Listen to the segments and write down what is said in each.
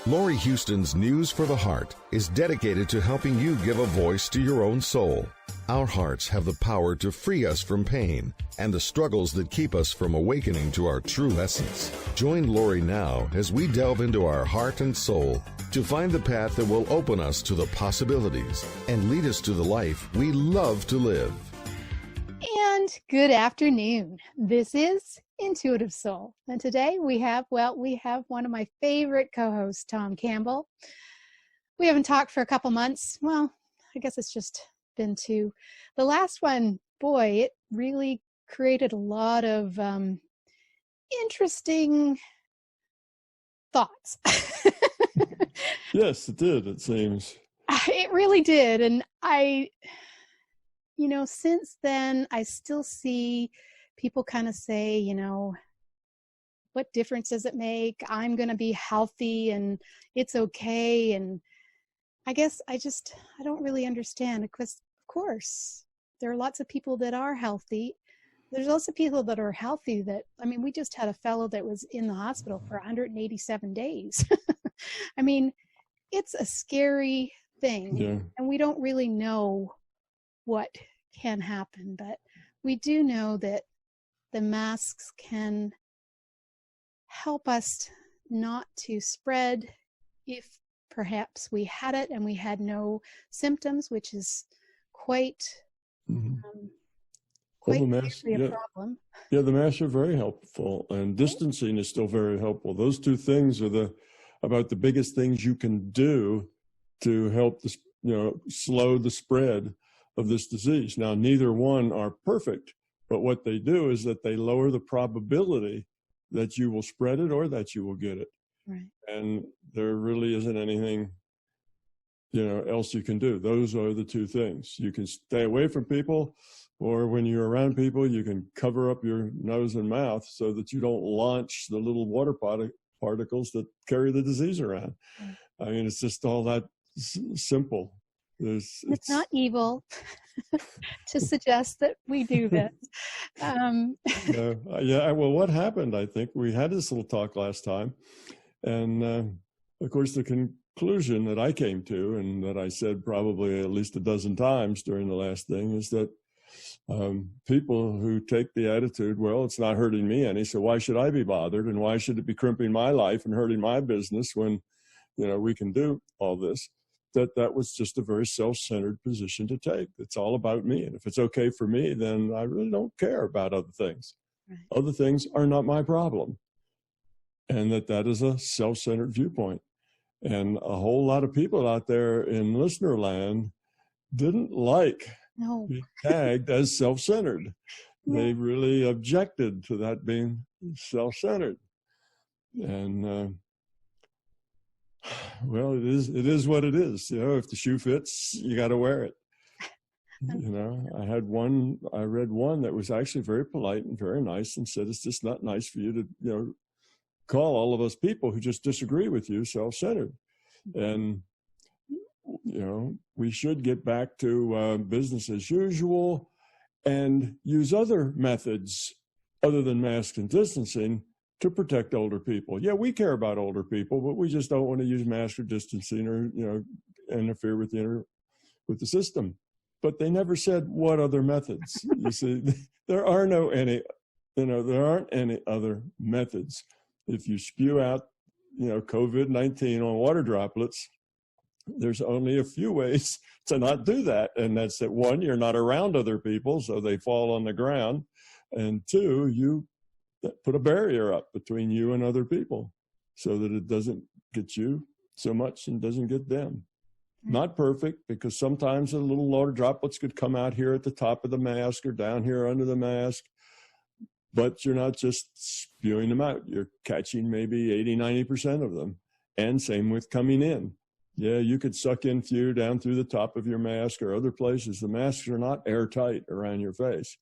Laurie Huston's News for the Heart is dedicated to helping you give a voice to your own soul. Our hearts have the power to free us from pain and the struggles that keep us from awakening to our true essence. Join Laurie now as we delve into our heart and soul to find the path that will open us to the possibilities and lead us to the life we love to live. And good afternoon. This is Intuitive Soul. And today we have one of my favorite co-hosts, Tom Campbell. We haven't talked for a couple months. Well, I guess it's just been two. The last one, boy, it really created a lot of interesting thoughts. Yes, it did, it seems. It really did. And since then, I still see people kind of say, what difference does it make? I'm going to be healthy and it's okay. And I guess I don't really understand, because of course there are lots of people that are healthy. There's also people that are healthy we just had a fellow that was in the hospital for 187 days. I mean, it's a scary thing. Yeah. And we don't really know what can happen, but we do know that the masks can help us not to spread if perhaps we had it and we had no symptoms, which is quite a problem. Yeah, the masks are very helpful, and distancing is still very helpful. Those two things are about the biggest things you can do to help slow the spread of this disease. Now, neither one are perfect, but what they do is that they lower the probability that you will spread it or that you will get it. Right. And there really isn't anything, else you can do. Those are the two things. You can stay away from people, or when you're around people, you can cover up your nose and mouth so that you don't launch the little water particles that carry the disease around. Right. I mean, it's just all that simple. It's not evil to suggest that we do this. Well, what happened, I think, we had this little talk last time. And of course, the conclusion that I came to, and that I said probably at least a dozen times during the last thing, is that people who take the attitude, well, it's not hurting me any, so why should I be bothered? And why should it be crimping my life and hurting my business when, we can do all this? That was just a very self-centered position to take. It's all about me. And if it's okay for me, then I really don't care about other things. Right. Other things are not my problem. And that is a self-centered viewpoint. And a whole lot of people out there in listener land didn't like being tagged as self-centered. No. They really objected to that being self-centered. And well, it is what it is. If the shoe fits, you got to wear it. I read one that was actually very polite and very nice and said, it's just not nice for you to, call all of us people who just disagree with you self-centered. And, we should get back to business as usual and use other methods other than masks and distancing to protect older people. Yeah, we care about older people, but we just don't want to use mask or distancing or, interfere with the system. But they never said what other methods. You see, there aren't any other methods. If you spew out, COVID-19 on water droplets, there's only a few ways to not do that. And that's that, one, you're not around other people, so they fall on the ground. And two, you put a barrier up between you and other people so that it doesn't get you so much and doesn't get them. Not perfect, because sometimes the little water droplets could come out here at the top of the mask or down here under the mask, but you're not just spewing them out. You're catching maybe 80-90% of them. And same with coming in. Yeah, you could suck in few down through the top of your mask or other places. The masks are not airtight around your face,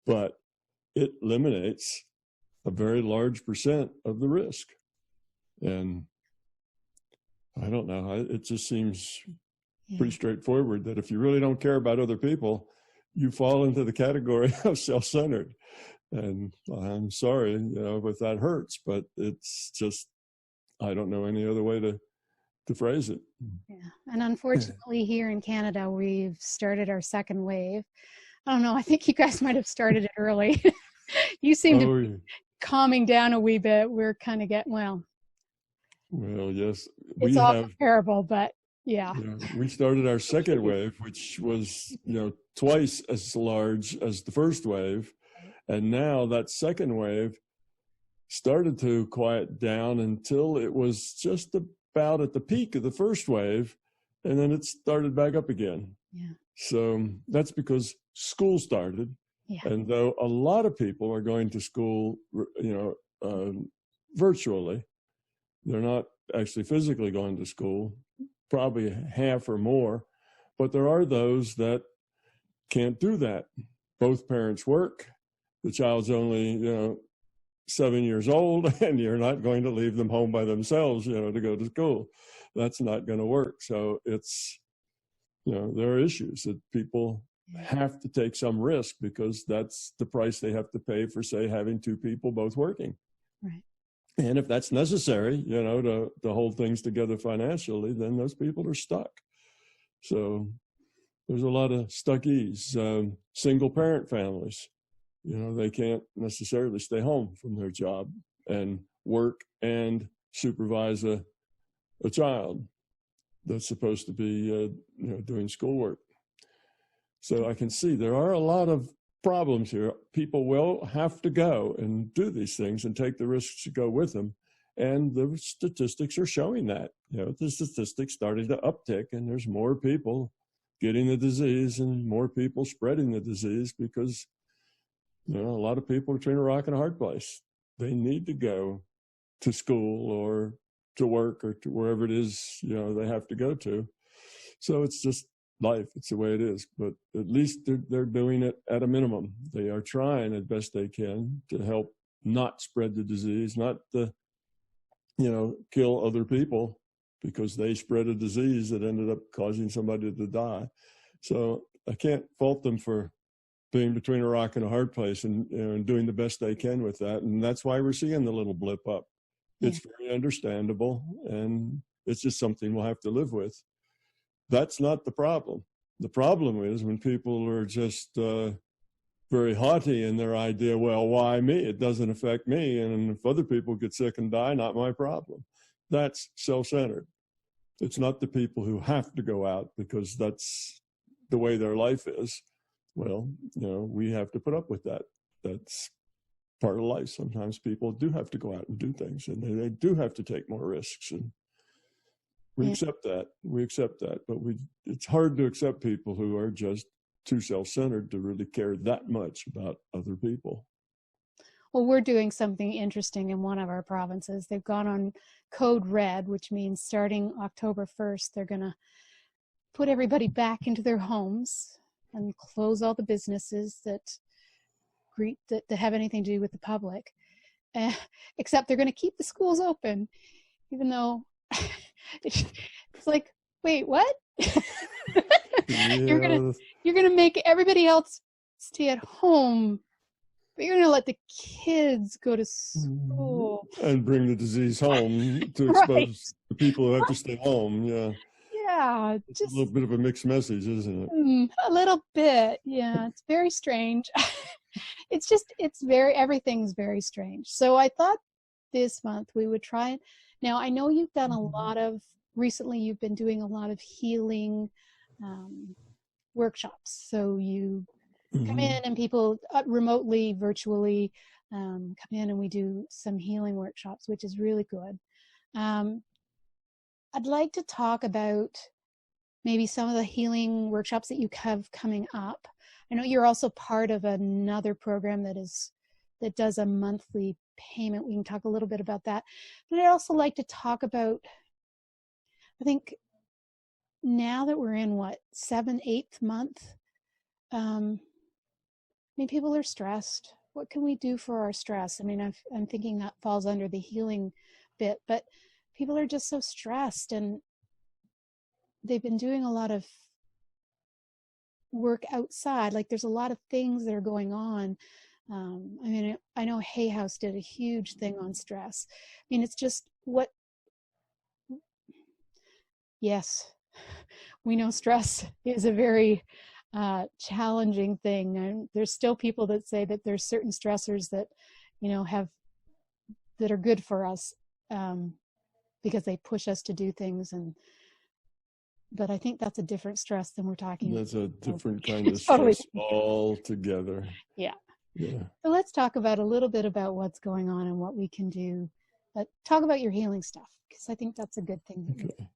but it eliminates a very large percent of the risk. And I don't know, it just seems pretty straightforward that if you really don't care about other people, you fall into the category of self-centered. And I'm sorry, if that hurts, but it's just I don't know any other way to phrase it. Yeah. And unfortunately, here in Canada, we've started our second wave. I don't know. I think you guys might have started it early. You seem to be calming down a wee bit. We're kind of getting, well, yes, it's all comparable, but yeah. We started our second wave, which was, twice as large as the first wave. And now that second wave started to quiet down until it was just about at the peak of the first wave, and then it started back up again. Yeah. So that's because school started. Yeah. And though a lot of people are going to school, virtually, they're not actually physically going to school, probably half or more, but there are those that can't do that. Both parents work. The child's only, 7 years old, and you're not going to leave them home by themselves, to go to school. That's not going to work. So it's, there are issues that people have to take some risk, because that's the price they have to pay for, say, having two people both working. Right. And if that's necessary, to hold things together financially, then those people are stuck. So there's a lot of stuckies, single parent families. They can't necessarily stay home from their job and work and supervise a child that's supposed to be, doing schoolwork. So I can see there are a lot of problems here. People will have to go and do these things and take the risks to go with them. And the statistics are showing that. The statistics starting to uptick, and there's more people getting the disease and more people spreading the disease because a lot of people are between a rock and a hard place. They need to go to school or to work or to wherever it is, they have to go to. So it's just life. It's the way it is. But at least they're doing it at a minimum. They are trying as best they can to help not spread the disease, not to, kill other people because they spread a disease that ended up causing somebody to die. So I can't fault them for being between a rock and a hard place and doing the best they can with that. And that's why we're seeing the little blip up. It's very understandable, and it's just something we'll have to live with. That's not the problem. The problem is when people are just very haughty in their idea, well, why me? It doesn't affect me. And if other people get sick and die, not my problem. That's self-centered. It's not the people who have to go out because that's the way their life is. Well, we have to put up with that. That's part of life. Sometimes people do have to go out and do things, and they do have to take more risks. And we accept that. We accept that. But it's hard to accept people who are just too self-centered to really care that much about other people. Well, we're doing something interesting in one of our provinces. They've gone on code red, which means starting October 1st, they're going to put everybody back into their homes and close all the businesses that have anything to do with the public, except they're going to keep the schools open, even though it's like, wait, what? You're gonna make everybody else stay at home, but you're gonna let the kids go to school and bring the disease home to expose the people who have to stay home. Yeah, just a little bit of a mixed message, isn't it? A little bit. Yeah, it's very strange. Everything's very strange. So I thought this month we would try it. Now, I know you've done recently you've been doing a lot of healing workshops. So you come in and people remotely, virtually come in and we do some healing workshops, which is really good. I'd like to talk about maybe some of the healing workshops that you have coming up. I know you're also part of another program that does a monthly payment. We can talk a little bit about that. But I'd also like to talk about, I think now that we're in 8th month, people are stressed. What can we do for our stress? I'm thinking that falls under the healing bit, but people are just so stressed and they've been doing a lot of work outside. Like there's a lot of things that are going on. I know Hay House did a huge thing on stress. It's just what Yes, we know stress is a very challenging thing, and there's still people that say that there's certain stressors that, that are good for us, because they push us to do things, but I think that's a different stress than we're talking about. That's a different kind of Totally. stress altogether. Yeah. Yeah. So let's talk about a little bit about what's going on and what we can do. But talk about your healing stuff, because I think that's a good thing. Okay.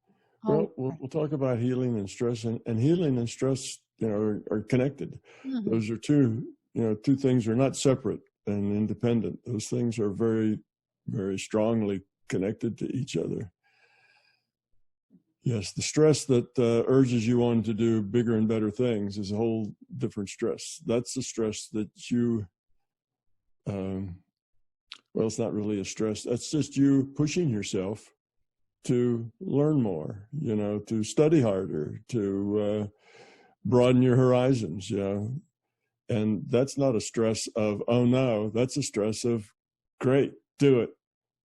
Well, we'll talk about healing and stress, and healing and stress, are connected. Mm-hmm. Those are two things are not separate and independent. Those things are very, very strongly connected to each other. Yes, the stress that urges you on to do bigger and better things is a whole different stress. That's the stress that you, well, it's not really a stress. That's just you pushing yourself to learn more, to study harder, to broaden your horizons, And that's not a stress of, oh no, that's a stress of, great, do it.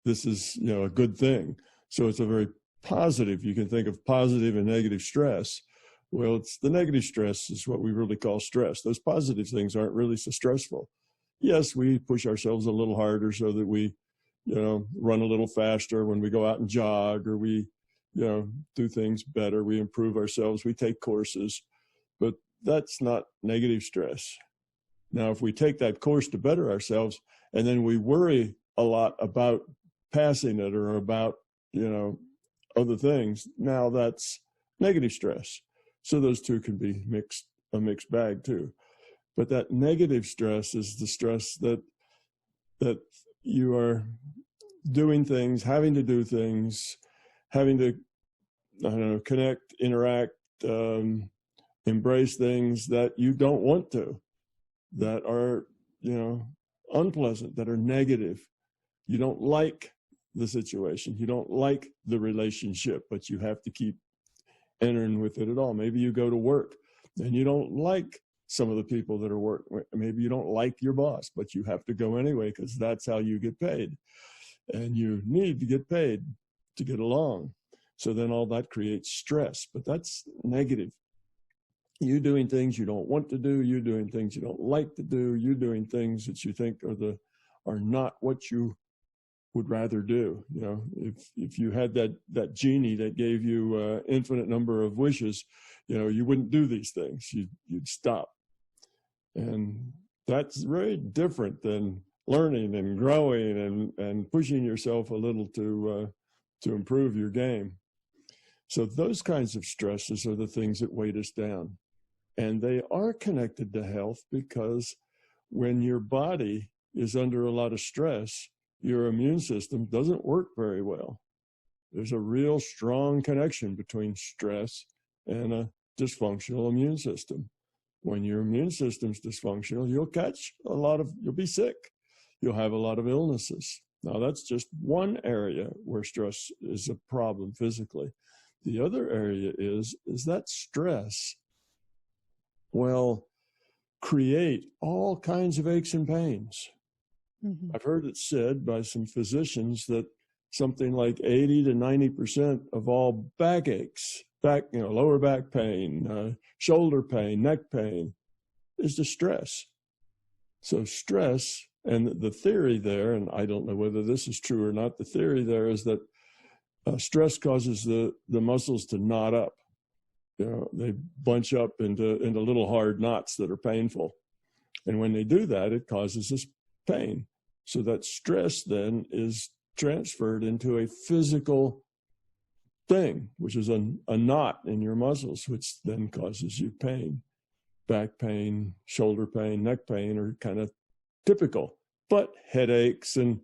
This is, a good thing. So it's a very positive, you can think of positive and negative stress. Well, it's the negative stress is what we really call stress. Those positive things aren't really so stressful. Yes, we push ourselves a little harder so that we, run a little faster when we go out and jog, or we, do things better. We improve ourselves. We take courses, but that's not negative stress. Now, if we take that course to better ourselves and then we worry a lot about passing it or about, other things, now that's negative stress. So those two can be a mixed bag too. But that negative stress is the stress that you are doing things, having to do things, having to, connect, interact, embrace things that you don't want to, that are, unpleasant, that are negative. You don't like the situation. You don't like the relationship, but you have to keep entering with it at all. Maybe you go to work and you don't like some of the people that are working. Maybe you don't like your boss, but you have to go anyway because that's how you get paid. And you need to get paid to get along. So then all that creates stress, but that's negative. You doing things you don't want to do, you doing things you don't like to do, you doing things that you think are not what you would rather do. If you had that genie that gave you infinite number of wishes, you wouldn't do these things. You'd stop. And that's very different than learning and growing and pushing yourself a little to improve your game. So those kinds of stresses are the things that weight us down. And they are connected to health, because when your body is under a lot of stress, your immune system doesn't work very well. There's a real strong connection between stress and a dysfunctional immune system. When your immune system's dysfunctional, you'll be sick. You'll have a lot of illnesses. Now, that's just one area where stress is a problem physically. The other area is that stress will create all kinds of aches and pains. Mm-hmm. I've heard it said by some physicians that something like 80 to 90% of all backaches, lower back pain, shoulder pain, neck pain, is the stress. So stress, and the theory there, and I don't know whether this is true or not, the theory there is that stress causes the muscles to knot up. They bunch up into little hard knots that are painful. And when they do that, it causes this pain. So that stress then is transferred into a physical thing, which is a knot in your muscles, which then causes you pain. Back pain, shoulder pain, neck pain are kind of typical, but headaches and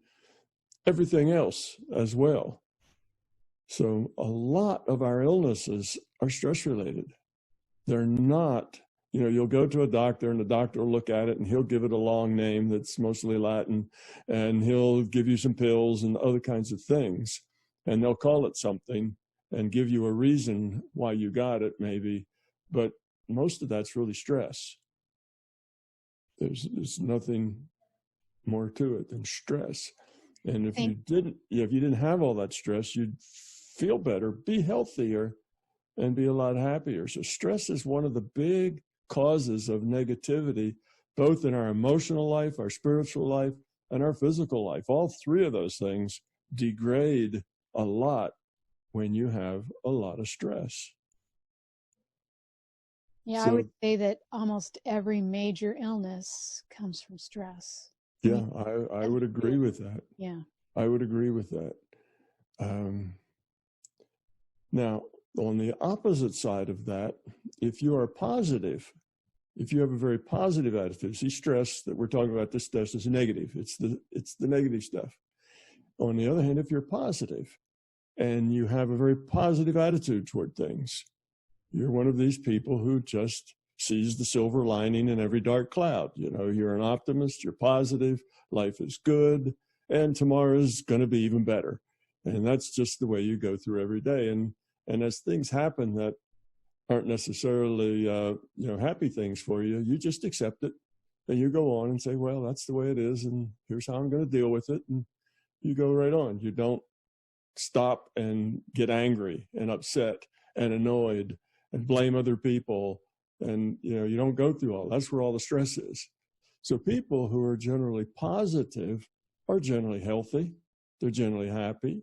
everything else as well. So a lot of our illnesses are stress related. They're not, you'll go to a doctor and the doctor will look at it and he'll give it a long name that's mostly Latin, and he'll give you some pills and other kinds of things, and they'll call it something and give you a reason why you got it maybe, but most of that's really stress. There's nothing more to it than stress. And if you didn't have all that stress, you'd feel better, be healthier, and be a lot happier. So stress is one of the big causes of negativity, both in our emotional life, our spiritual life, and our physical life. All three of those things degrade a lot when you have a lot of stress. Yeah, I would say that almost every major illness comes from stress. Yeah, I would agree with that. Yeah. I would agree with that. Now, on the opposite side of that, if you are positive, if you have a very positive attitude, see, stress that we're talking about, this stress is negative. It's the negative stuff. On the other hand, if you're positive and you have a very positive attitude toward things, you're one of these people who just sees the silver lining in every dark cloud. You know, you're an optimist, you're positive, life is good, and tomorrow is going to be even better. And that's just the way you go through every day. And as things happen that aren't necessarily, happy things for you, you just accept it and you go on and say, well, that's the way it is. And here's how I'm going to deal with it. And you go right on. You don't stop and get angry and upset and annoyed and blame other people. And, you don't go through all. That's where all the stress is. So people who are generally positive are generally healthy. They're generally happy.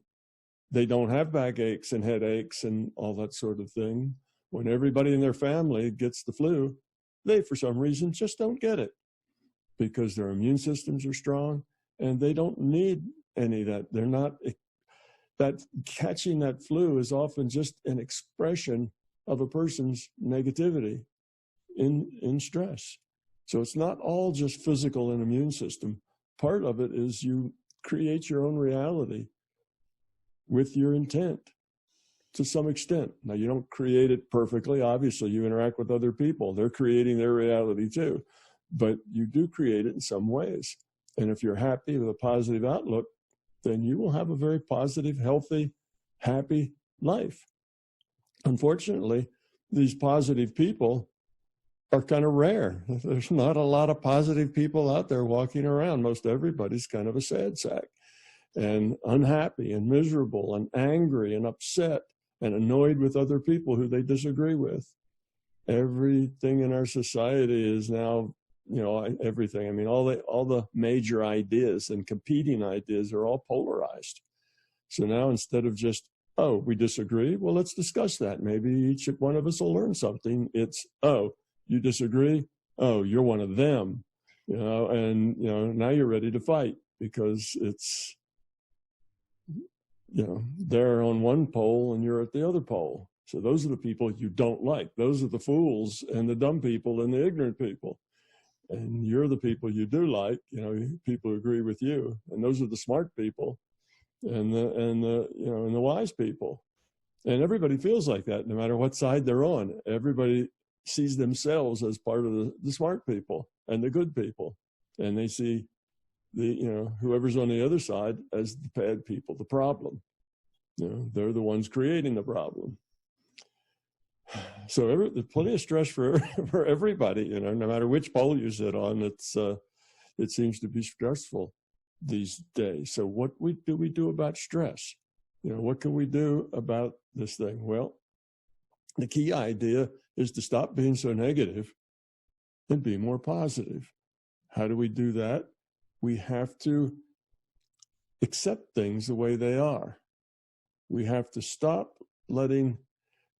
They don't have backaches and headaches and all that sort of thing. When everybody in their family gets the flu, they, for some reason, just don't get it because their immune systems are strong and they don't need any of that. They're not, that catching that flu is often just an expression of a person's negativity in stress. So it's not all just physical and immune system. Part of it is you create your own reality with your intent to some extent. Now, you don't create it perfectly. Obviously, you interact with other people. They're creating their reality too. But you do create it in some ways. And if you're happy with a positive outlook, then you will have a very positive, healthy, happy life. Unfortunately, these positive people are kind of rare. There's not a lot of positive people out there walking around. Most everybody's kind of a sad sack and unhappy and miserable and angry and upset and annoyed with other people who they disagree with. Everything in our society is now, everything. I mean, all the major ideas and competing ideas are all polarized. So now instead of just, oh, we disagree, well, let's discuss that. Maybe each one of us will learn something. It's, oh, you disagree? Oh, you're one of them, and, now you're ready to fight because it's, they're on one pole and you're at the other pole. So those are the people you don't like. Those are the fools and the dumb people and the ignorant people. And you're the people you do like, people who agree with you. And those are the smart people and the wise people. And everybody feels like that no matter what side they're on. Everybody sees themselves as part of the smart people and the good people. And they see whoever's on the other side as the bad people, the problem. They're the ones creating the problem. So there's plenty of stress for everybody, no matter which pole you sit on. It seems to be stressful these days. So what do we do about stress? What can we do about this thing? Well, the key idea is to stop being so negative and be more positive. How do we do that? We have to accept things the way they are. We have to stop letting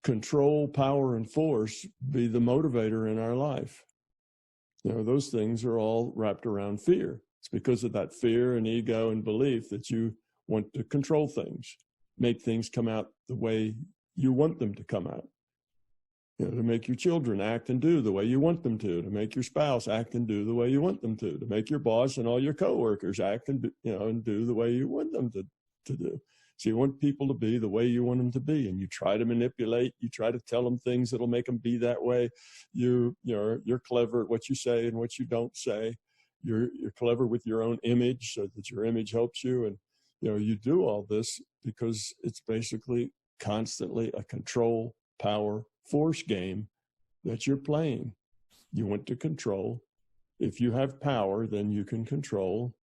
control, power, and force be the motivator in our life. Those things are all wrapped around fear. It's because of that fear and ego and belief that you want to control things, make things come out the way you want them to come out. To make your children act and do the way you want them to make your spouse act and do the way you want them to make your boss and all your coworkers act and do the way you want them to do. So you want people to be the way you want them to be, and you try to manipulate. You try to tell them things that'll make them be that way. You're clever at what you say and what you don't say. You're clever with your own image so that your image helps you, and you do all this because it's basically constantly a control, power, force game that you're playing. You want to control. If you have power, then you can control.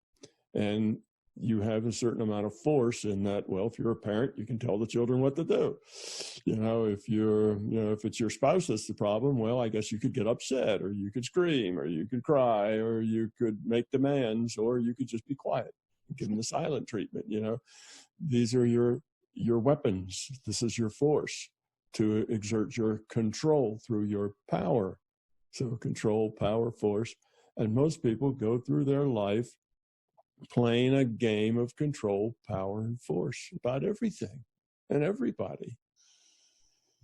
And you have a certain amount of force in that. Well, if you're a parent, you can tell the children what to do. If it's your spouse that's the problem, well, I guess you could get upset, or you could scream, or you could cry, or you could make demands, or you could just be quiet, give them the silent treatment. These are your weapons. This is your force to exert your control through your power. So control, power, force. And most people go through their life playing a game of control, power, and force about everything and everybody.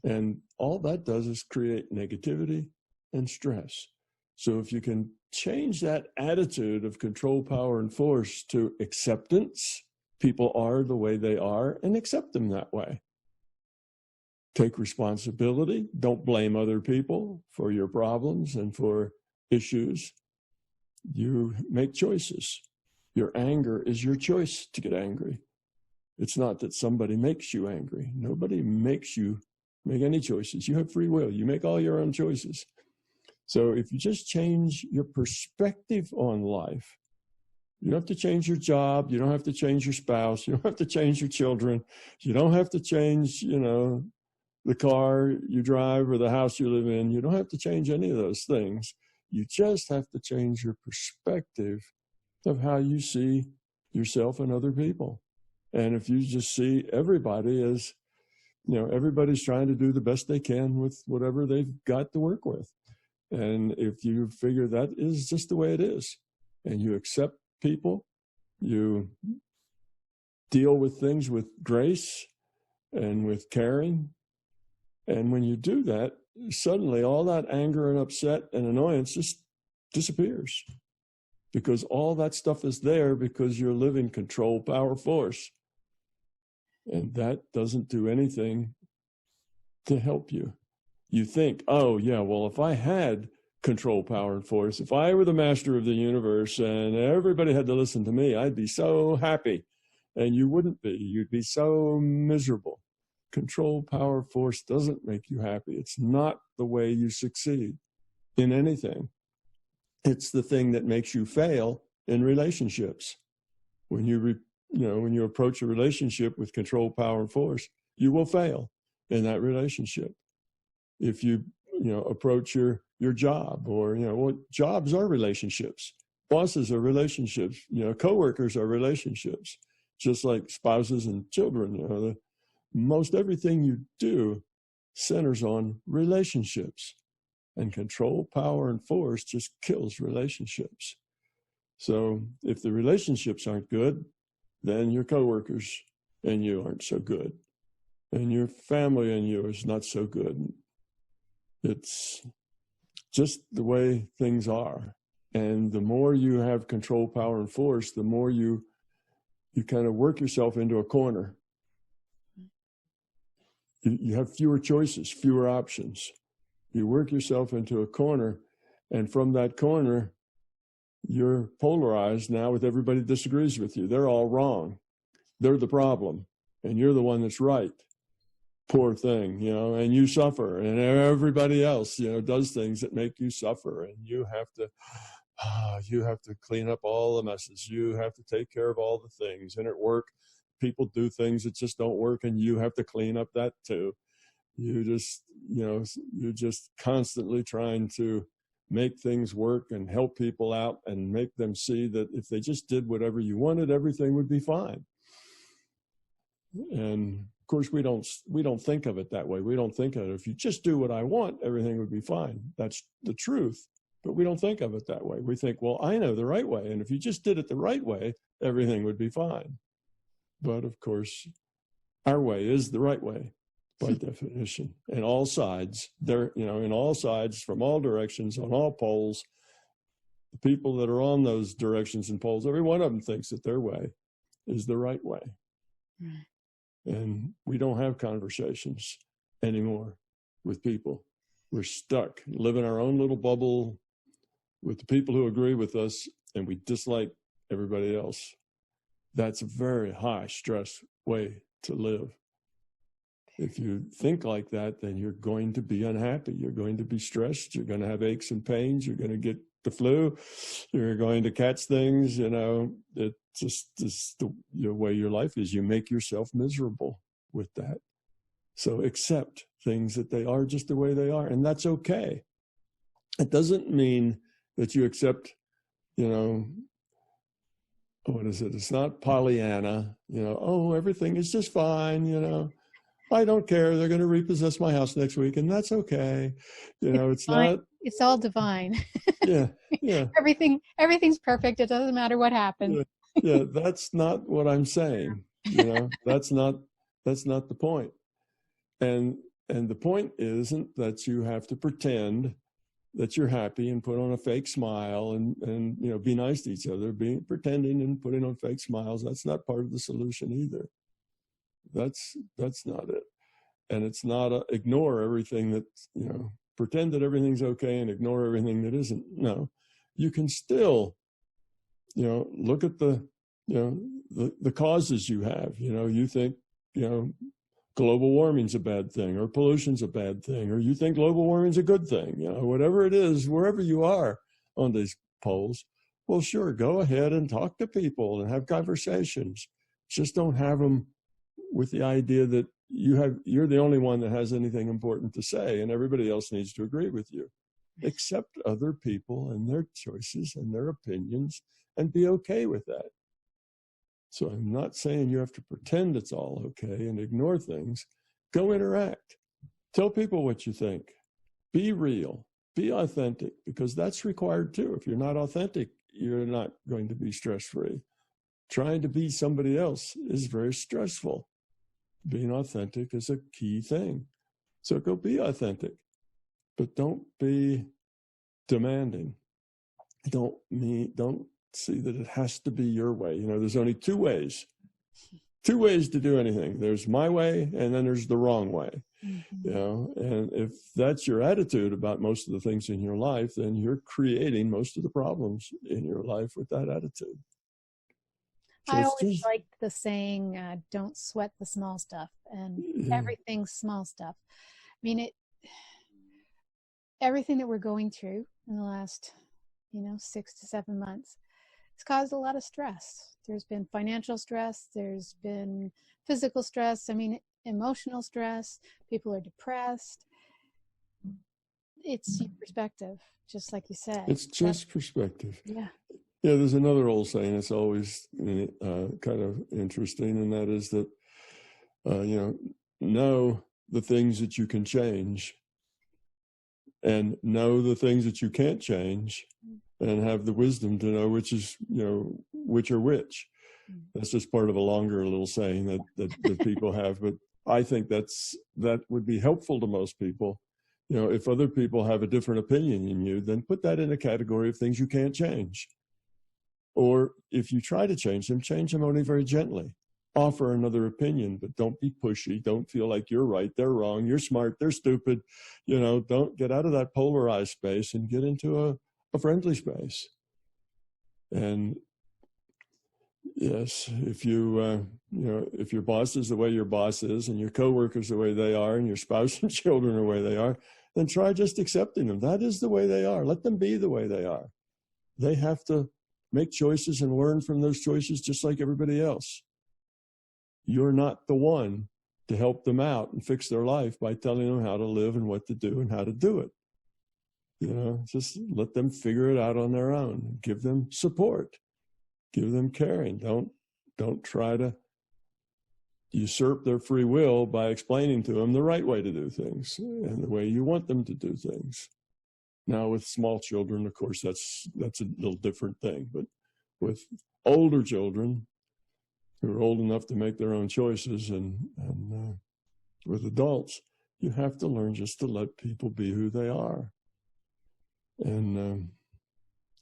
And all that does is create negativity and stress. So if you can change that attitude of control, power, and force to acceptance, people are the way they are, and accept them that way. Take responsibility. Don't blame other people for your problems and for issues. You make choices. Your anger is your choice to get angry. It's not that somebody makes you angry. Nobody makes you make any choices. You have free will. You make all your own choices. So if you just change your perspective on life, you don't have to change your job. You don't have to change your spouse. You don't have to change your children. You don't have to change, the car you drive or the house you live in. You don't have to change any of those things. You just have to change your perspective of how you see yourself and other people. And if you just see everybody as, everybody's trying to do the best they can with whatever they've got to work with. And if you figure that is just the way it is, and you accept people, you deal with things with grace and with caring. And when you do that, suddenly all that anger and upset and annoyance just disappears, because all that stuff is there because you're living control, power, force. And that doesn't do anything to help you. You think, oh, yeah, well, if I had control, power, and force, if I were the master of the universe and everybody had to listen to me, I'd be so happy. And you wouldn't be. You'd be so miserable. Control, power, force doesn't make you happy. It's not the way you succeed in anything. It's the thing that makes you fail in relationships. When when you approach a relationship with control, power, and force, you will fail in that relationship. If you approach your job, or jobs are relationships, bosses are relationships, coworkers are relationships, just like spouses and children. Most everything you do centers on relationships, and control, power, and force just kills relationships. So if the relationships aren't good, then your coworkers and you aren't so good, and your family and you is not so good. It's just the way things are. And the more you have control, power, and force, the more you kind of work yourself into a corner. You have fewer choices, fewer options. You work yourself into a corner, and from that corner, you're polarized now with everybody that disagrees with you. They're all wrong. They're the problem, and you're the one that's right. Poor thing, and you suffer, and everybody else, does things that make you suffer, and you have to clean up all the messes. You have to take care of all the things. And at work, people do things that just don't work, and you have to clean up that too. You're just constantly trying to make things work and help people out and make them see that if they just did whatever you wanted, everything would be fine. And of course, we don't think of it that way. We don't think of it, if you just do what I want, everything would be fine. That's the truth. But we don't think of it that way. We think, well, I know the right way, and if you just did it the right way, everything would be fine. But of course, our way is the right way by definition. And all sides, in all sides, from all directions, on all poles, the people that are on those directions and poles, every one of them thinks that their way is the right way. Right. And we don't have conversations anymore with people. We're stuck, live in our own little bubble with the people who agree with us, and we dislike everybody else. That's a very high stress way to live. If you think like that, then you're going to be unhappy. You're going to be stressed. You're going to have aches and pains. You're going to get the flu, you're going to catch things, it just the way your life is. You make yourself miserable with that. So accept things that they are just the way they are, and that's okay. It doesn't mean that you accept, what is it? It's not Pollyanna, oh, everything is just fine, I don't care. They're going to repossess my house next week, and that's okay. It's not. It's all divine. Yeah, yeah. Everything's perfect. It doesn't matter what happens. Yeah, that's not what I'm saying. That's not the point. And the point isn't that you have to pretend that you're happy and put on a fake smile and be nice to each other. Pretending and putting on fake smiles, that's not part of the solution either. That's not it. And it's not ignore everything that, pretend that everything's okay and ignore everything that isn't. No, you can still, look at the causes you have. You think, global warming's a bad thing, or pollution's a bad thing, or you think global warming's a good thing, whatever it is, wherever you are on these polls, well, sure, go ahead and talk to people and have conversations. Just don't have them with the idea that you're the only one that has anything important to say and everybody else needs to agree with you. Accept other people and their choices and their opinions and be okay with that. So I'm not saying you have to pretend it's all okay and ignore things. Go interact. Tell people what you think. Be real. Be authentic, because that's required too. If you're not authentic, you're not going to be stress-free. Trying to be somebody else is very stressful. Being authentic is a key thing. So go be authentic, but don't be demanding. Don't see that it has to be your way. There's only two ways to do anything. There's my way, and then there's the wrong way. Mm-hmm. And if that's your attitude about most of the things in your life, then you're creating most of the problems in your life with that attitude. So I always liked the saying, don't sweat the small stuff, and everything's small stuff. I mean, everything that we're going through in the last, 6 to 7 months, it's caused a lot of stress. There's been financial stress. There's been physical stress. I mean, emotional stress. People are depressed. It's perspective, just like you said. It's just perspective. Yeah. Yeah, there's another old saying that's always kind of interesting, and that is that, know the things that you can change and know the things that you can't change, and have the wisdom to know which is, which are which. That's just part of a longer little saying that people have. But I think that would be helpful to most people. If other people have a different opinion than you, then put that in a category of things you can't change. Or if you try to change them only very gently. Offer another opinion, but don't be pushy. Don't feel like you're right, they're wrong, you're smart, they're stupid. Don't get out of that polarized space and get into a friendly space. And yes, if if your boss is the way your boss is, and your coworkers the way they are, and your spouse and children the way they are, then try just accepting them. That is the way they are. Let them be the way they are. They have to make choices and learn from those choices just like everybody else. You're not the one to help them out and fix their life by telling them how to live and what to do and how to do it. Just let them figure it out on their own. Give them support. Give them caring. Don't try to usurp their free will by explaining to them the right way to do things and the way you want them to do things. Now, with small children, of course, that's a little different thing. But with older children who are old enough to make their own choices, and with adults, you have to learn just to let people be who they are, and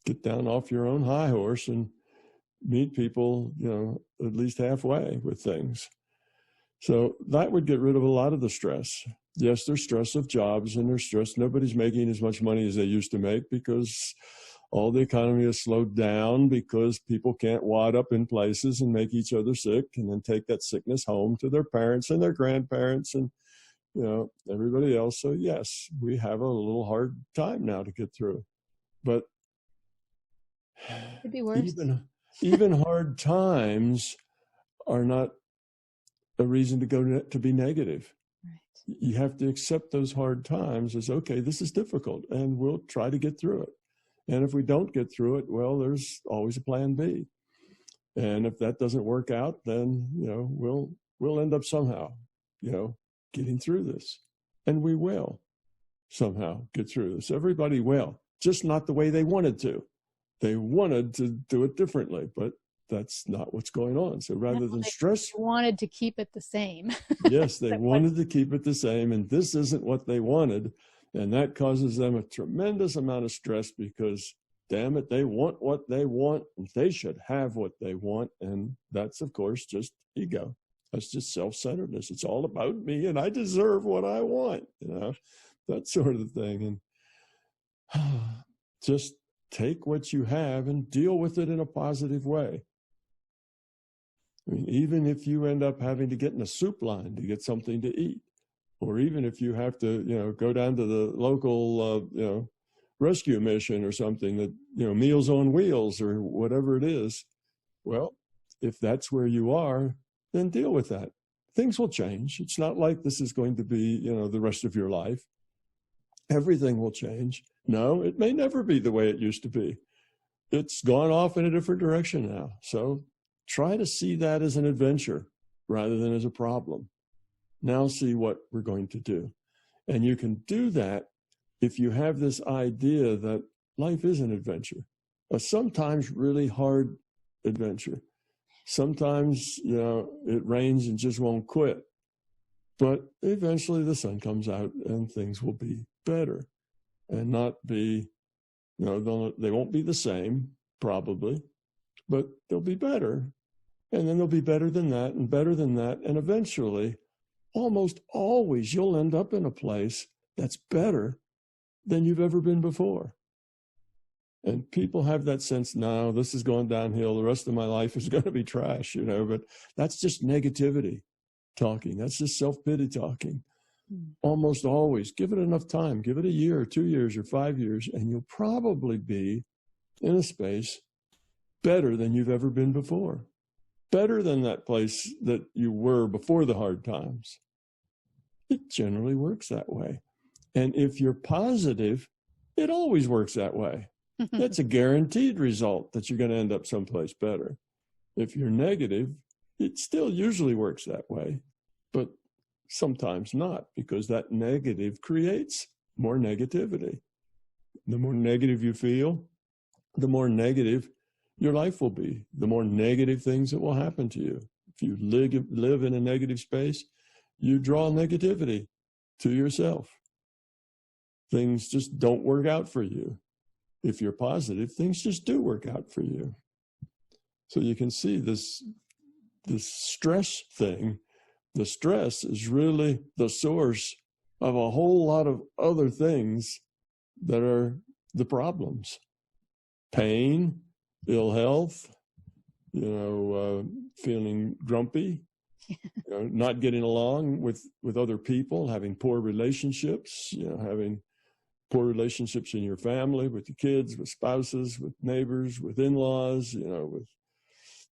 get down off your own high horse and meet people, at least halfway with things. So that would get rid of a lot of the stress. Yes, there's stress of jobs, and there's stress. Nobody's making as much money as they used to make because all the economy has slowed down, because people can't wad up in places and make each other sick and then take that sickness home to their parents and their grandparents and, everybody else. So yes, we have a little hard time now to get through. But Could be worse. Even hard times are not a reason to be negative. Right. You have to accept those hard times as, okay, this is difficult, and we'll try to get through it. And if we don't get through it, well, there's always a plan B. And if that doesn't work out, then, we'll end up somehow, getting through this. And we will somehow get through this. Everybody will, just not the way they wanted to. They wanted to do it differently, but that's not what's going on. So rather than stress, they wanted to keep it the same. Yes, they wanted to keep it the same, and this isn't what they wanted. And that causes them a tremendous amount of stress because, damn it, they want what they want, and they should have what they want. And that's, of course, just ego. That's just self-centeredness. It's all about me, and I deserve what I want, that sort of thing. And just take what you have and deal with it in a positive way. I mean, even if you end up having to get in a soup line to get something to eat, or even if you have to, go down to the local, rescue mission or something that, Meals on Wheels or whatever it is. Well, if that's where you are, then deal with that. Things will change. It's not like this is going to be, the rest of your life. Everything will change. No, it may never be the way it used to be. It's gone off in a different direction now. So try to see that as an adventure rather than as a problem. Now see what we're going to do. And you can do that if you have this idea that life is an adventure, a sometimes really hard adventure. Sometimes, it rains and just won't quit. But eventually the sun comes out and things will be better and not be, they won't be the same, probably, but they'll be better. And then they'll be better than that and better than that. And eventually, almost always, you'll end up in a place that's better than you've ever been before. And people have that sense, no, this is going downhill. The rest of my life is going to be trash, but that's just negativity talking. That's just self-pity talking. Almost always. Give it enough time. Give it a year or 2 years or 5 years, and you'll probably be in a space better than you've ever been before. Better than that place that you were before the hard times. It generally works that way. And if you're positive, it always works that way. That's a guaranteed result that you're going to end up someplace better. If you're negative, it still usually works that way, but sometimes not, because that negative creates more negativity. The more negative you feel, the more negative your life will be, the more negative things that will happen to you. If you live in a negative space, you draw negativity to yourself. Things just don't work out for you. If you're positive, things just do work out for you. So you can see this stress thing. The stress is really the source of a whole lot of other things that are the problems. Pain, ill health, feeling grumpy, not getting along with other people, having poor relationships, having poor relationships in your family, with your kids, with spouses, with neighbors, with in-laws,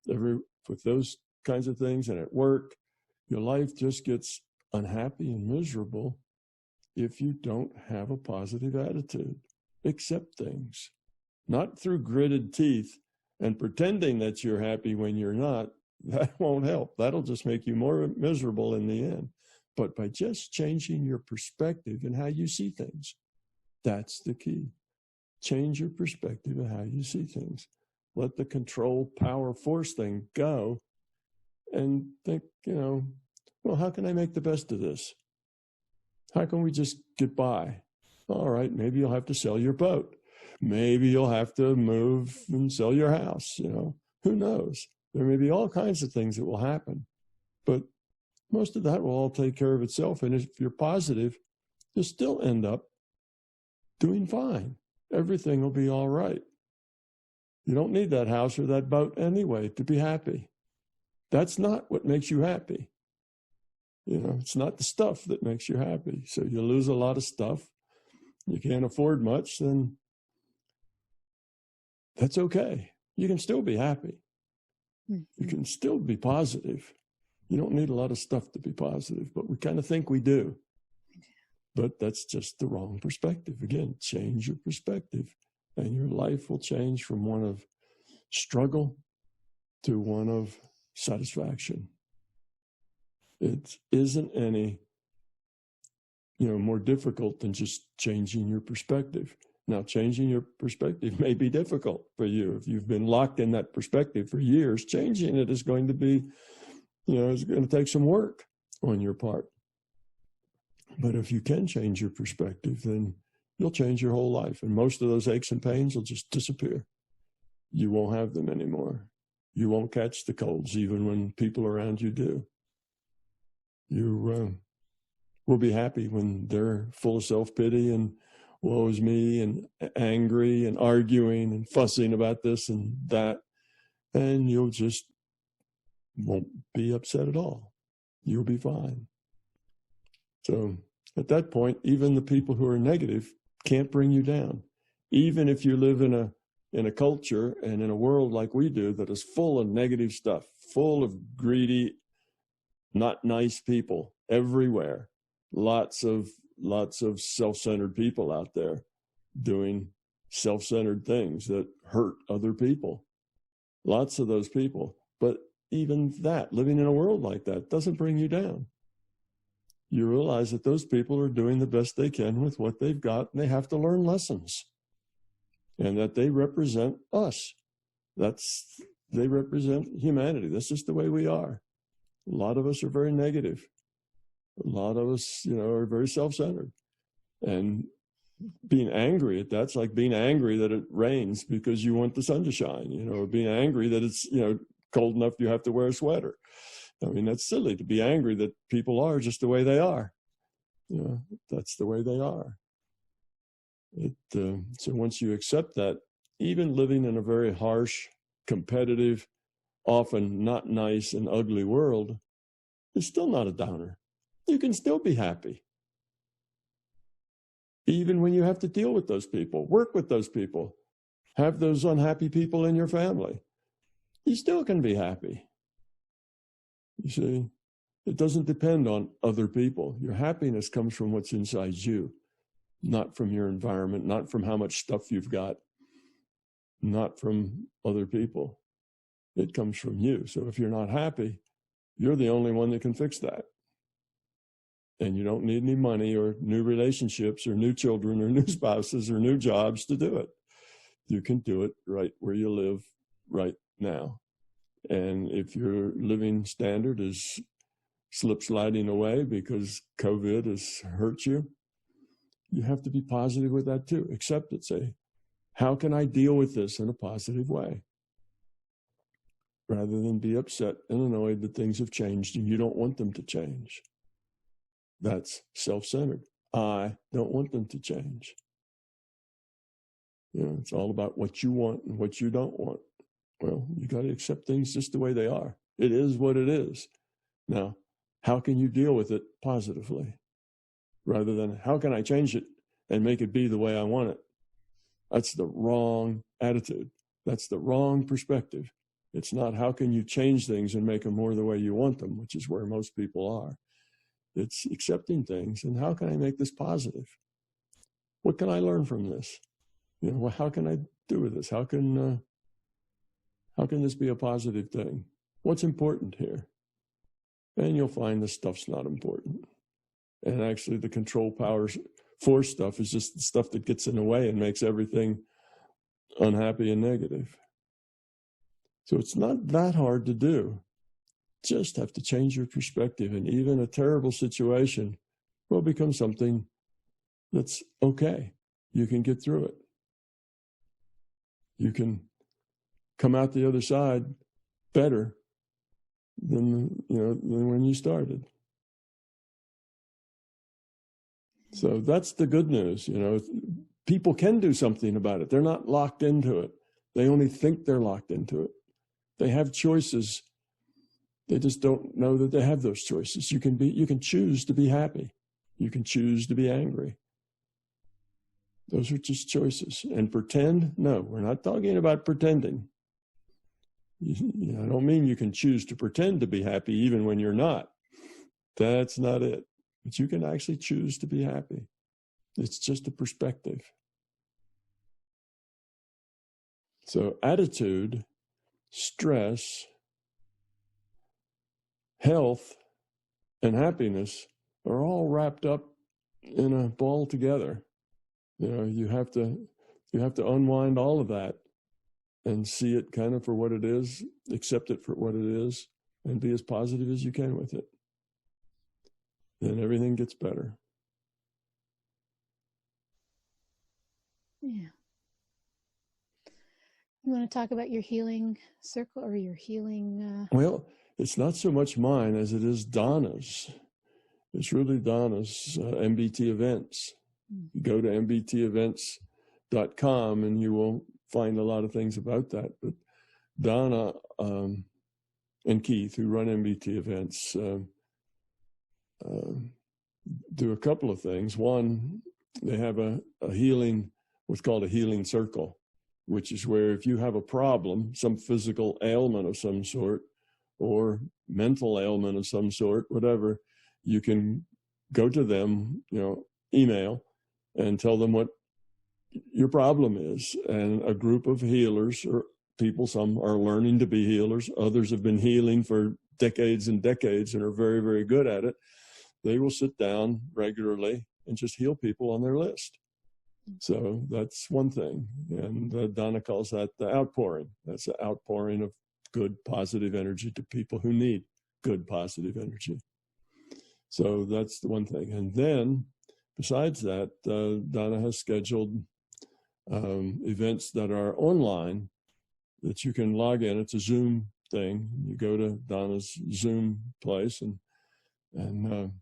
with those kinds of things. And at work, your life just gets unhappy and miserable if you don't have a positive attitude. Accept things, not through gritted teeth and pretending that you're happy when you're not. That won't help. That'll just make you more miserable in the end. But by just changing your perspective and how you see things, that's the key. Change your perspective of how you see things. Let the control, power, force thing go and think, well, how can I make the best of this? How can we just get by? All right, maybe you'll have to sell your boat. Maybe you'll have to move and sell your house. Who knows? There may be all kinds of things that will happen, but most of that will all take care of itself. And if you're positive, you'll still end up doing fine. Everything will be all right. You don't need that house or that boat anyway to be happy. That's not what makes you happy. It's not the stuff that makes you happy. So you lose a lot of stuff. You can't afford much, then that's okay. You can still be happy. Mm-hmm. You can still be positive. You don't need a lot of stuff to be positive, but we kind of think we do. But that's just the wrong perspective. Again, change your perspective, and your life will change from one of struggle to one of satisfaction. It isn't any, more difficult than just changing your perspective. Now, changing your perspective may be difficult for you. If you've been locked in that perspective for years, changing it is going to be, it's going to take some work on your part. But if you can change your perspective, then you'll change your whole life. And most of those aches and pains will just disappear. You won't have them anymore. You won't catch the colds, even when people around you do. You will be happy when they're full of self-pity and woe is me and angry and arguing and fussing about this and that. And you'll just won't be upset at all. You'll be fine. So at that point, even the people who are negative can't bring you down. Even if you live in a culture and in a world like we do that is full of negative stuff, full of greedy, not nice people everywhere, lots of self-centered people out there doing self-centered things that hurt other people. Lots of those people. But even that, living in a world like that, doesn't bring you down. You realize that those people are doing the best they can with what they've got, and they have to learn lessons. And that they represent us. They represent humanity. That's just the way we are. A lot of us are very negative. A lot of us, are very self-centered. And being angry at that's like being angry that it rains because you want the sun to shine, or being angry that it's, cold enough you have to wear a sweater. I mean, that's silly to be angry that people are just the way they are. That's the way they are. So once you accept that, even living in a very harsh, competitive, often not nice and ugly world is still not a downer. You can still be happy. Even when you have to deal with those people, work with those people, have those unhappy people in your family, you still can be happy. You see, it doesn't depend on other people. Your happiness comes from what's inside you, not from your environment, not from how much stuff you've got, not from other people. It comes from you. So if you're not happy, you're the only one that can fix that. And you don't need any money or new relationships or new children or new spouses or new jobs to do it. You can do it right where you live right now. And if your living standard is slip sliding away because COVID has hurt you, you have to be positive with that too. Accept it. Say, how can I deal with this in a positive way? Rather than be upset and annoyed that things have changed and you don't want them to change. That's self-centered. I don't want them to change. It's all about what you want and what you don't want. Well, you got to accept things just the way they are. It is what it is. Now, how can you deal with it positively? Rather than, how can I change it and make it be the way I want it? That's the wrong attitude. That's the wrong perspective. It's not, how can you change things and make them more the way you want them, which is where most people are. It's accepting things, and how can I make this positive? What can I learn from this? How can I do with this? How can this be a positive thing? What's important here? And you'll find this stuff's not important. And actually the control powers force stuff is just the stuff that gets in the way and makes everything unhappy and negative. So it's not that hard to do. Just have to change your perspective, and even a terrible situation will become something that's okay. You can get through it. You can come out the other side better than when you started. So that's the good news. People can do something about it. They're not locked into it. They only think they're locked into it. They have choices. They just don't know that they have those choices. You can choose to be happy. You can choose to be angry. Those are just choices. And pretend? No, we're not talking about pretending. I don't mean you can choose to pretend to be happy even when you're not. That's not it. But you can actually choose to be happy. It's just a perspective. So attitude, stress, health, and happiness are all wrapped up in a ball together. You have to unwind all of that and see it kind of for what it is, accept it for what it is, and be as positive as you can with it. Then everything gets better. Yeah. You want to talk about your healing circle or your healing? Well, it's not so much mine as it is Donna's. It's really Donna's MBT events. You go to mbtevents.com and you will find a lot of things about that. But Donna and Keith, who run MBT events, do a couple of things. One, they have a healing, what's called a healing circle, which is where if you have a problem, some physical ailment of some sort, or mental ailment of some sort, whatever, you can go to them, email, and tell them what your problem is. And a group of healers, or people, some are learning to be healers, others have been healing for decades and decades and are very, very good at it. They will sit down regularly and just heal people on their list. So that's one thing. And Donna calls that the outpouring. That's the outpouring of good, positive energy to people who need good, positive energy. So that's the one thing. And then besides that, Donna has scheduled events that are online that you can log in. It's a Zoom thing. You go to Donna's Zoom place and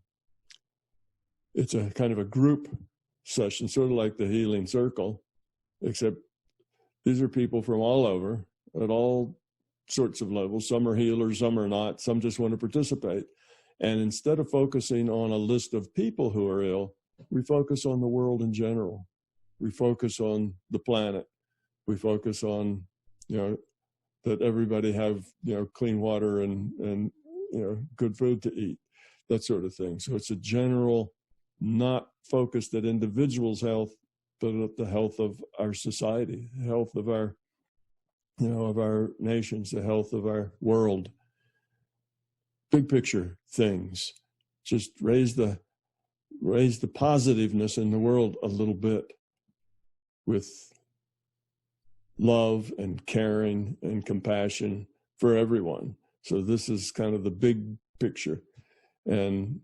it's a kind of a group session, sort of like the healing circle, except these are people from all over at all sorts of levels. Some are healers, some are not, some just want to participate. And instead of focusing on a list of people who are ill, we focus on the world in general. We focus on the planet. We focus on, that everybody have, clean water and good food to eat, that sort of thing. So it's a general, not focused at individuals' health, but at the health of our society, the health of our, of our nations, the health of our world. Big picture things. Just raise the positiveness in the world a little bit with love and caring and compassion for everyone. So this is kind of the big picture. And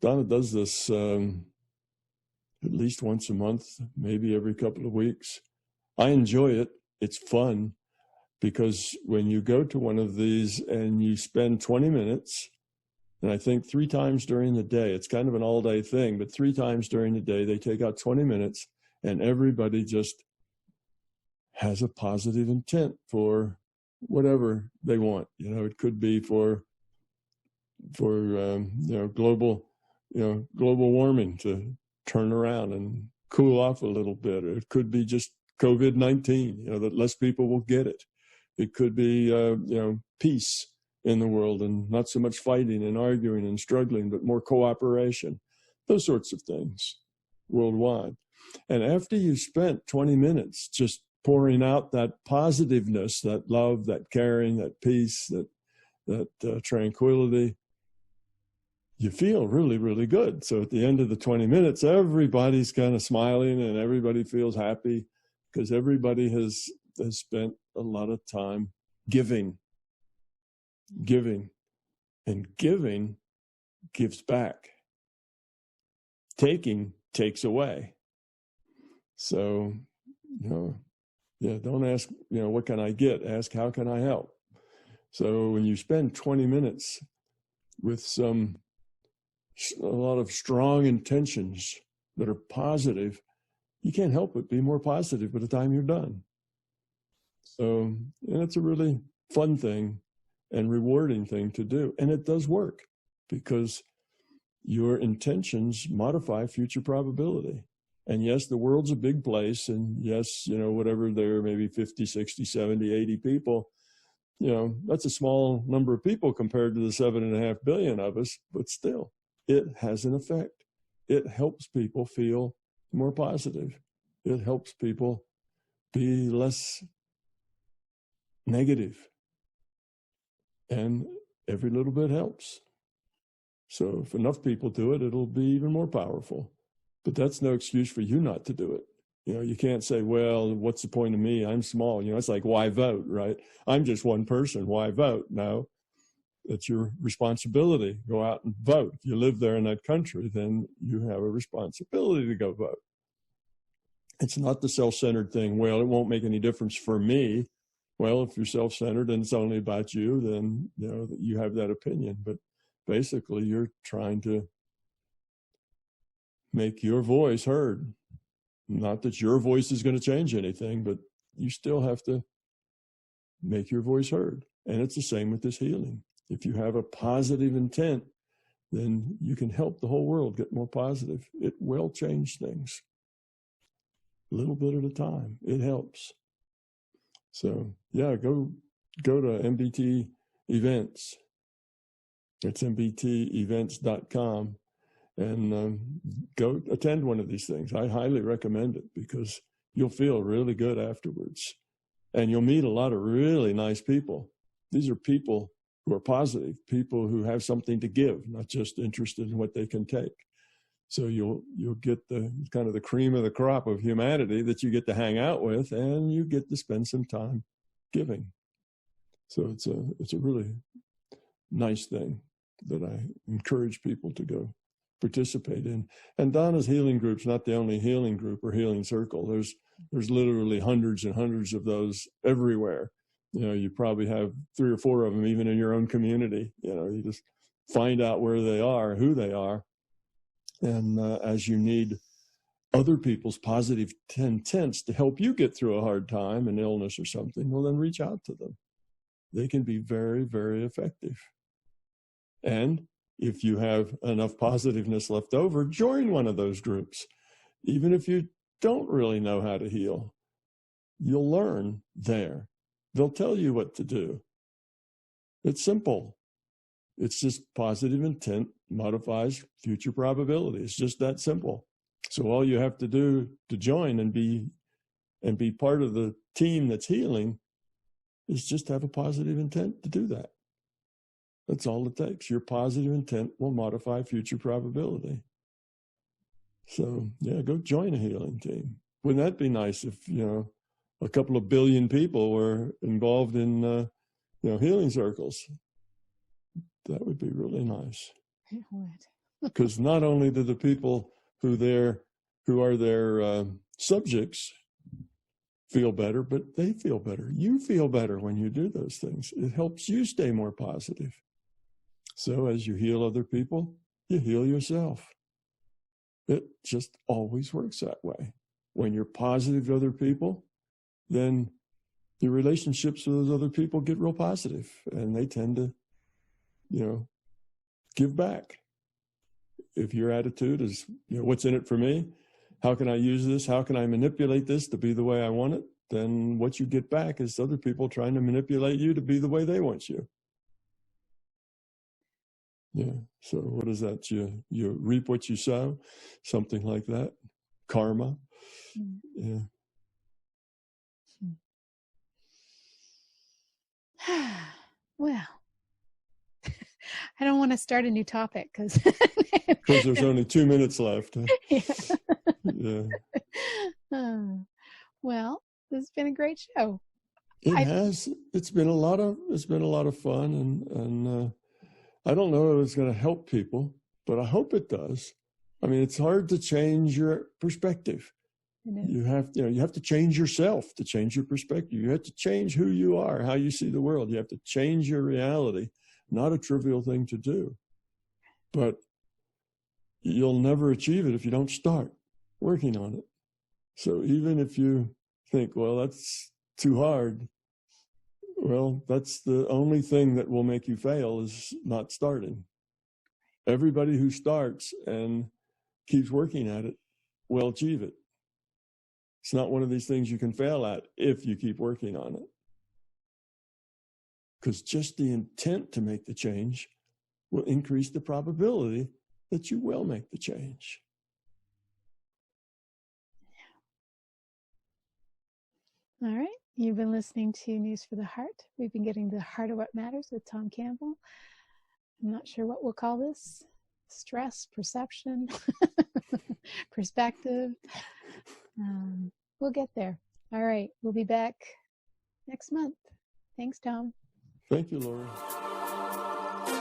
Donna does this at least once a month, maybe every couple of weeks. I enjoy it. It's fun because when you go to one of these and you spend 20 minutes, and I think 3 times during the day, it's kind of an all-day thing, but 3 times during the day, they take out 20 minutes and everybody just has a positive intent for whatever they want. It could be for global warming to turn around and cool off a little bit. Or it could be just COVID-19, that less people will get it. It could be, peace in the world and not so much fighting and arguing and struggling, but more cooperation, those sorts of things worldwide. And after you've spent 20 minutes just pouring out that positiveness, that love, that caring, that peace, that tranquility, you feel really, really good. So at the end of the 20 minutes, everybody's kind of smiling and everybody feels happy because everybody has spent a lot of time giving. And giving gives back. Taking takes away. So, don't ask, what can I get? Ask, how can I help? So when you spend 20 minutes with a lot of strong intentions that are positive, you can't help but be more positive by the time you're done. So, and it's a really fun thing and rewarding thing to do. And it does work because your intentions modify future probability. And yes, the world's a big place. And yes, whatever there are, maybe 50, 60, 70, 80 people, that's a small number of people compared to the 7.5 billion of us, but still, it has an effect. It helps people feel more positive. It helps people be less negative. And every little bit helps. So if enough people do it, it'll be even more powerful. But that's no excuse for you not to do it. You can't say, well, what's the point of me? I'm small. It's like, why vote, right? I'm just one person. Why vote? No, it's your responsibility. Go out and vote. If you live there in that country, then you have a responsibility to go vote. It's not the self-centered thing. Well, it won't make any difference for me. Well, if you're self-centered and it's only about you, then, you have that opinion. But basically, you're trying to make your voice heard. Not that your voice is going to change anything, but you still have to make your voice heard. And it's the same with this healing. If you have a positive intent, then you can help the whole world get more positive. It will change things. A little bit at a time. It helps. So, yeah, go to MBT events. It's mbtevents.com. And go attend one of these things. I highly recommend it because you'll feel really good afterwards. And you'll meet a lot of really nice people. These are people who are positive, people who have something to give, not just interested in what they can take. So you'll get the kind of the cream of the crop of humanity that you get to hang out with, and you get to spend some time giving. So it's a really nice thing that I encourage people to go participate in. And Donna's healing group's not the only healing group or healing circle. There's literally hundreds and hundreds of those everywhere. You probably have 3 or 4 of them even in your own community. You just find out where they are, who they are. And as you need other people's positive intents to help you get through a hard time, an illness or something, well, then reach out to them. They can be very, very effective. And if you have enough positiveness left over, join one of those groups. Even if you don't really know how to heal, you'll learn there. They'll tell you what to do. It's simple. It's just positive intent modifies future probability. It's just that simple. So all you have to do to join and be part of the team that's healing is just have a positive intent to do that. That's all it takes. Your positive intent will modify future probability. So, yeah, go join a healing team. Wouldn't that be nice if, a couple of billion people were involved in, healing circles? That would be really nice. It would. Because not only do the people who are their subjects feel better, but they feel better. You feel better when you do those things. It helps you stay more positive. So as you heal other people, you heal yourself. It just always works that way. When you're positive to other people, then your relationships with those other people get real positive, and they tend to, give back. If your attitude is, what's in it for me? How can I use this? How can I manipulate this to be the way I want it? Then what you get back is other people trying to manipulate you to be the way they want you. Yeah. So what is that? You reap what you sow, something like that. Karma. Yeah. Well, I don't want to start a new topic because there's only 2 minutes left. Yeah. Yeah. Well, this has been a great show. It has. It's been a lot of fun, and I don't know if it's going to help people, but I hope it does. I mean, it's hard to change your perspective. You have to change yourself to change your perspective. You have to change who you are, how you see the world. You have to change your reality. Not a trivial thing to do, but you'll never achieve it if you don't start working on it. So even if you think, well, that's too hard, well, that's the only thing that will make you fail is not starting. Everybody who starts and keeps working at it will achieve it. It's not one of these things you can fail at if you keep working on it. Because just the intent to make the change will increase the probability that you will make the change. All right. You've been listening to News for the Heart. We've been getting to the heart of what matters with Tom Campbell. I'm not sure what we'll call this. Stress, perception, perspective. We'll get there. All right. We'll be back next month. Thanks, Tom. Thank you, Laurie.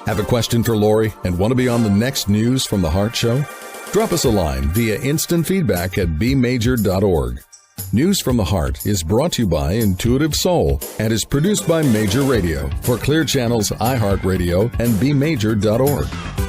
Have a question for Laurie and want to be on the next News from the Heart show? Drop us a line via instant feedback at bmajor.org. News from the Heart is brought to you by Intuitive Soul and is produced by Major Radio for Clear Channel's iHeartRadio and bmajor.org.